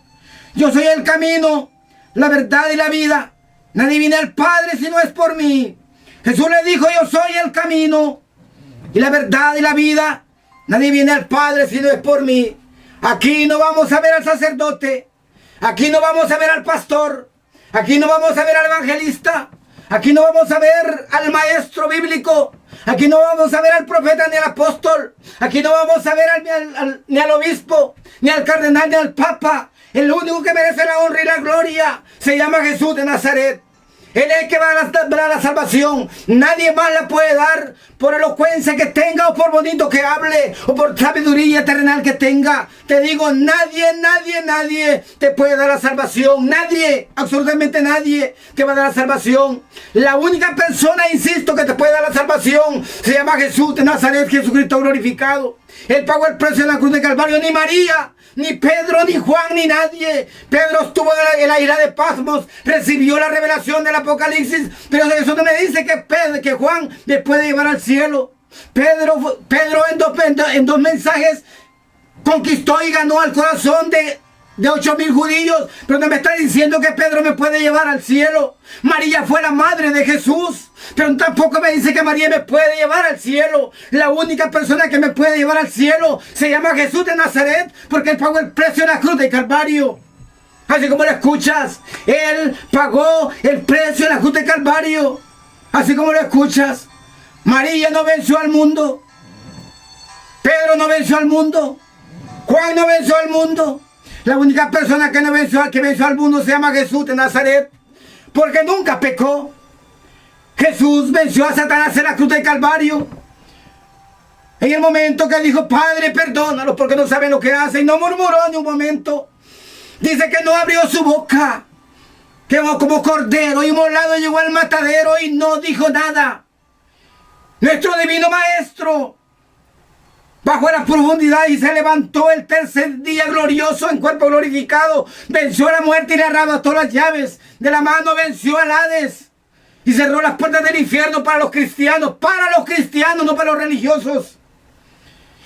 yo soy el camino, la verdad y la vida. Nadie viene al Padre si no es por mí. Jesús le dijo: yo soy el camino y la verdad y la vida. Nadie viene al Padre si no es por mí. Aquí no vamos a ver al sacerdote. Aquí no vamos a ver al pastor. Aquí no vamos a ver al evangelista. Aquí no vamos a ver al maestro bíblico. Aquí no vamos a ver al profeta ni al apóstol. Aquí no vamos a ver ni al obispo, ni al cardenal, ni al papa. El único que merece la honra y la gloria se llama Jesús de Nazaret. Él es el que va a dar la salvación. Nadie más la puede dar por elocuencia que tenga, o por bonito que hable, o por sabiduría terrenal que tenga. Te digo, nadie te puede dar la salvación. Nadie, absolutamente nadie te va a dar la salvación. La única persona, insisto, que te puede dar la salvación se llama Jesús de Nazaret, Jesucristo glorificado. Él pagó el precio en la cruz de Calvario. Ni María, ni Pedro, ni Juan, ni nadie. Pedro estuvo en la isla de Patmos, recibió la revelación del Apocalipsis, pero eso no me dice que Juan le puede llevar al cielo. Pedro en dos mensajes conquistó y ganó al corazón de 8,000 judíos, pero no me está diciendo que Pedro me puede llevar al cielo. María fue la madre de Jesús, pero tampoco me dice que María me puede llevar al cielo. La única persona que me puede llevar al cielo se llama Jesús de Nazaret, porque Él pagó el precio en la cruz de Calvario. Así como lo escuchas, Él pagó el precio en la cruz de Calvario. Así como lo escuchas. María no venció al mundo. Pedro no venció al mundo. Juan no venció al mundo. La única persona que venció al mundo se llama Jesús de Nazaret, porque nunca pecó. Jesús venció a Satanás en la cruz del Calvario. En el momento que dijo, Padre, perdónalos porque no saben lo que hacen, no murmuró ni un momento. Dice que no abrió su boca, quedó como cordero inmolado, llegó al matadero y no dijo nada. Nuestro divino Maestro bajó a las profundidades y se levantó el tercer día glorioso en cuerpo glorificado. Venció a la muerte y le arrebató las llaves de la mano, venció al Hades y cerró las puertas del infierno para los cristianos, no para los religiosos.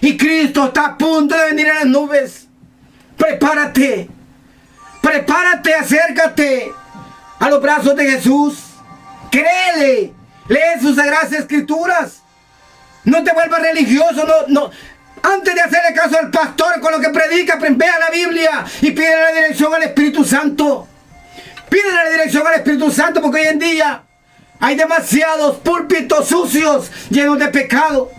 Y Cristo está a punto de venir en las nubes. Prepárate, prepárate, acércate a los brazos de Jesús. Créele, lee sus sagradas escrituras. No te vuelvas religioso, no. Antes de hacerle caso al pastor con lo que predica, ve a la Biblia y pídele la dirección al Espíritu Santo. Pídele la dirección al Espíritu Santo, porque hoy en día hay demasiados púlpitos sucios llenos de pecado.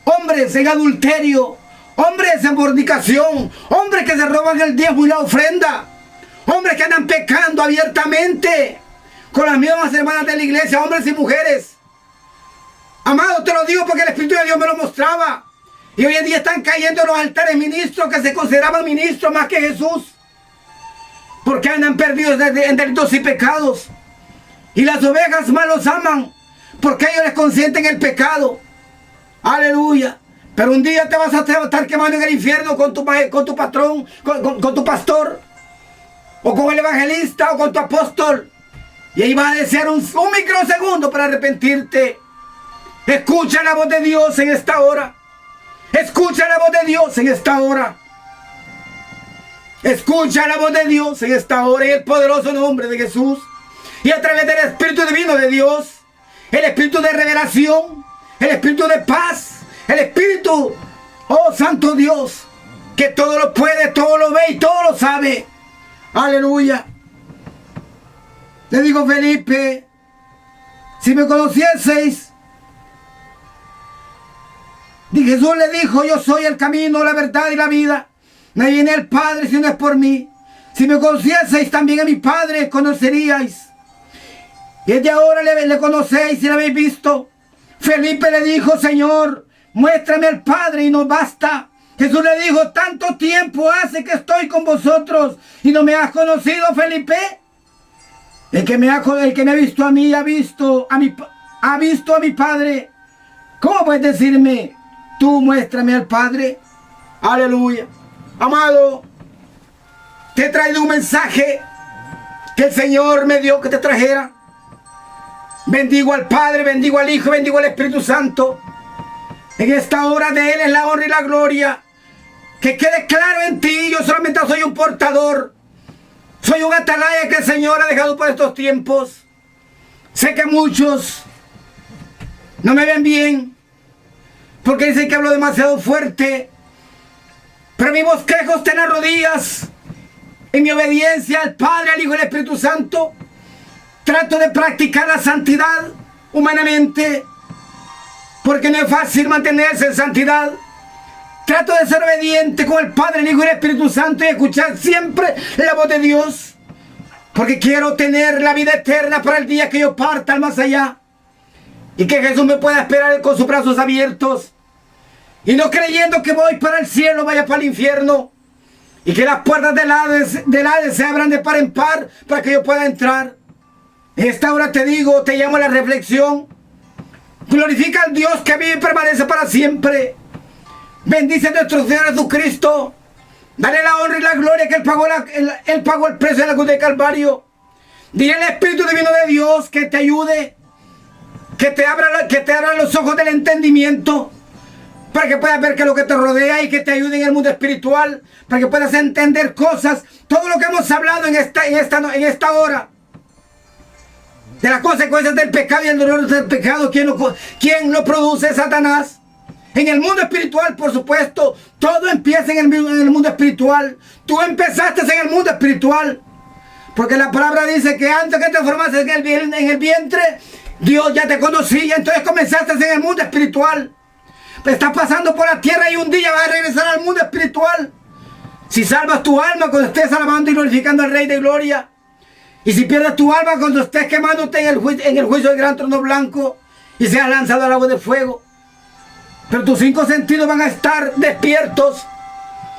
Hombres en adulterio, hombres en fornicación, hombres que se roban el diezmo y la ofrenda, hombres que andan pecando abiertamente con las mismas hermanas de la iglesia, hombres y mujeres. Amado, te lo digo porque el Espíritu de Dios me lo mostraba. Y hoy en día están cayendo en los altares ministros que se consideraban ministros más que Jesús, porque andan perdidos en delitos y pecados. Y las ovejas más los aman, porque ellos les consienten el pecado. Aleluya. Pero un día te vas a estar quemando en el infierno con tu patrón, con tu pastor, o con el evangelista, o con tu apóstol. Y ahí vas a desear un microsegundo para arrepentirte. Escucha la voz de Dios en esta hora. Escucha la voz de Dios en esta hora. Escucha la voz de Dios en esta hora, en el poderoso nombre de Jesús. Y a través del Espíritu Divino de Dios, el Espíritu de revelación, el Espíritu de paz, el Espíritu, oh Santo Dios, que todo lo puede, todo lo ve y todo lo sabe. Aleluya. Le digo, Felipe, si me conocieseis, Jesús le dijo, yo soy el camino, la verdad y la vida. No viene el Padre si no es por mí. Si me conocieseis, también a mi Padre conoceríais. Y desde ahora le conocéis y le habéis visto. Felipe le dijo, Señor, muéstrame al Padre y nos basta. Jesús le dijo, tanto tiempo hace que estoy con vosotros y no me has conocido, Felipe. El que me ha visto a mí, ha visto a mi Padre. ¿Cómo puedes decirme, tú muéstrame al Padre? Aleluya. Amado, te he traído un mensaje que el Señor me dio que te trajera. Bendigo al Padre, bendigo al Hijo, bendigo al Espíritu Santo. En esta hora de Él es la honra y la gloria. Que quede claro en ti, yo solamente soy un portador. Soy un atalaya que el Señor ha dejado por estos tiempos. Sé que muchos no me ven bien, porque dicen que hablo demasiado fuerte. Pero mi bosquejo está en las rodillas, en mi obediencia al Padre, al Hijo y al Espíritu Santo. Trato de practicar la santidad humanamente, porque no es fácil mantenerse en santidad. Trato de ser obediente con el Padre, el Hijo y el Espíritu Santo y escuchar siempre la voz de Dios, porque quiero tener la vida eterna para el día que yo parta al más allá y que Jesús me pueda esperar con sus brazos abiertos, y no creyendo que voy para el cielo, vaya para el infierno, y que las puertas del Hades se abran de par en par para que yo pueda entrar. En esta hora te digo, te llamo a la reflexión. Glorifica al Dios que vive y permanece para siempre. Bendice a nuestro Señor Jesucristo. Dale la honra y la gloria que Él pagó el precio de la cruz del Calvario. Dile al Espíritu Divino de Dios que te ayude, que te abra los ojos del entendimiento, para que puedas ver que lo que te rodea y que te ayude en el mundo espiritual, para que puedas entender cosas, todo lo que hemos hablado en esta hora, de las consecuencias del pecado y el dolor del pecado. ¿Quién lo produce? Satanás. En el mundo espiritual, por supuesto, todo empieza en el mundo espiritual. Tú empezaste en el mundo espiritual, porque la palabra dice que antes que te formaste en el vientre, Dios ya te conocía. Entonces comenzaste en el mundo espiritual. Estás pasando por la tierra y un día vas a regresar el mundo espiritual. Si salvas tu alma cuando estés alabando y glorificando al Rey de Gloria. Y si pierdes tu alma cuando estés quemándote en el juicio del gran trono blanco y seas lanzado al agua de fuego. Pero tus 5 sentidos van a estar despiertos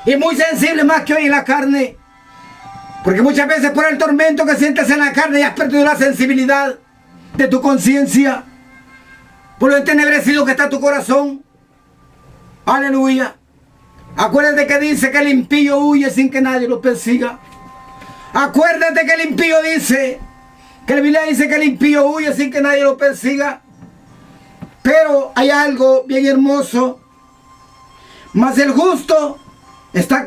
y muy sensibles más que hoy en la carne. Porque muchas veces por el tormento que sientes en la carne ya has perdido la sensibilidad de tu conciencia. Por lo entenebrecido que está tu corazón. Aleluya. Acuérdate que dice que el impío huye sin que nadie lo persiga. Acuérdate que el impío dice, que la Biblia dice que el impío huye sin que nadie lo persiga. Pero hay algo bien hermoso. Mas el justo está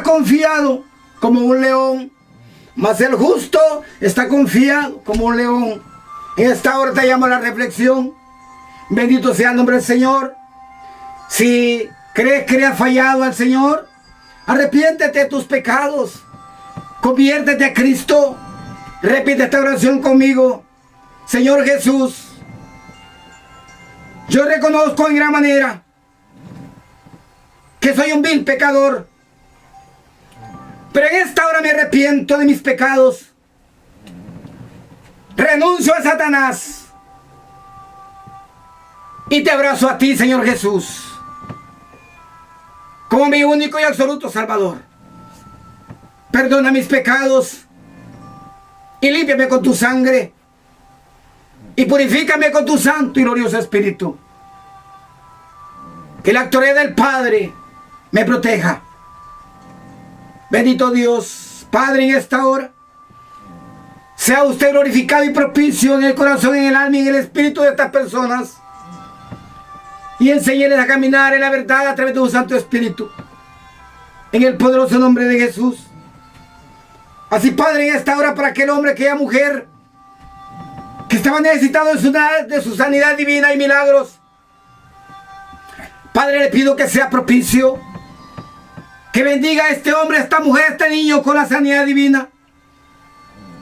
confiado como un león. Mas el justo está confiado como un león. En esta hora te llamo a la reflexión. Bendito sea el nombre del Señor. Si crees que le has fallado al Señor, arrepiéntete de tus pecados. Conviértete a Cristo. Repite esta oración conmigo. Señor Jesús, yo reconozco en gran manera que soy un vil pecador. Pero en esta hora me arrepiento de mis pecados. Renuncio a Satanás. Y te abrazo a ti, Señor Jesús, como mi único y absoluto Salvador. Perdona mis pecados y límpiame con tu sangre y purifícame con tu santo y glorioso Espíritu. Que la autoridad del Padre me proteja. Bendito Dios, Padre, en esta hora sea usted glorificado y propicio en el corazón, en el alma y en el espíritu de estas personas. Y enséñales a caminar en la verdad a través de tu Santo Espíritu. En el poderoso nombre de Jesús. Así, Padre, en esta hora para aquel hombre, aquella mujer que estaba necesitado de su sanidad divina y milagros. Padre, le pido que sea propicio. Que bendiga a este hombre, a esta mujer, a este niño con la sanidad divina.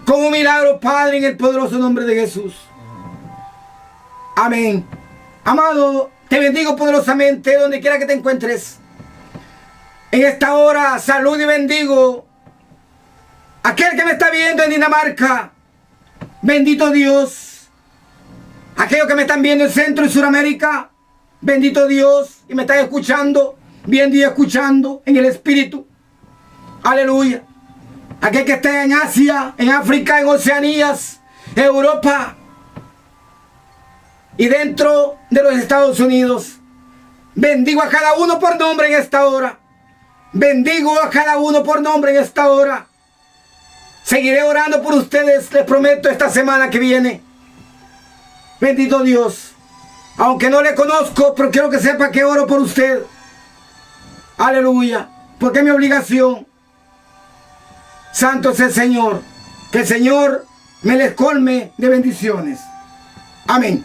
Con un milagro, Padre, en el poderoso nombre de Jesús. Amén. Amado, te bendigo poderosamente donde quiera que te encuentres. En esta hora saludo y bendigo a aquel que me está viendo en Dinamarca. Bendito Dios. Aquellos que me están viendo en Centro y Suramérica. Bendito Dios. Y me están escuchando, viendo y escuchando en el Espíritu. Aleluya. Aquel que esté en Asia, en África, en Oceanías, en Europa y dentro de los Estados Unidos. Bendigo a cada uno por nombre en esta hora. Bendigo a cada uno por nombre en esta hora. Seguiré orando por ustedes, les prometo, esta semana que viene. Bendito Dios. Aunque no le conozco, pero quiero que sepa que oro por usted. Aleluya. Porque es mi obligación. Santo es el Señor. Que el Señor me les colme de bendiciones. Amén.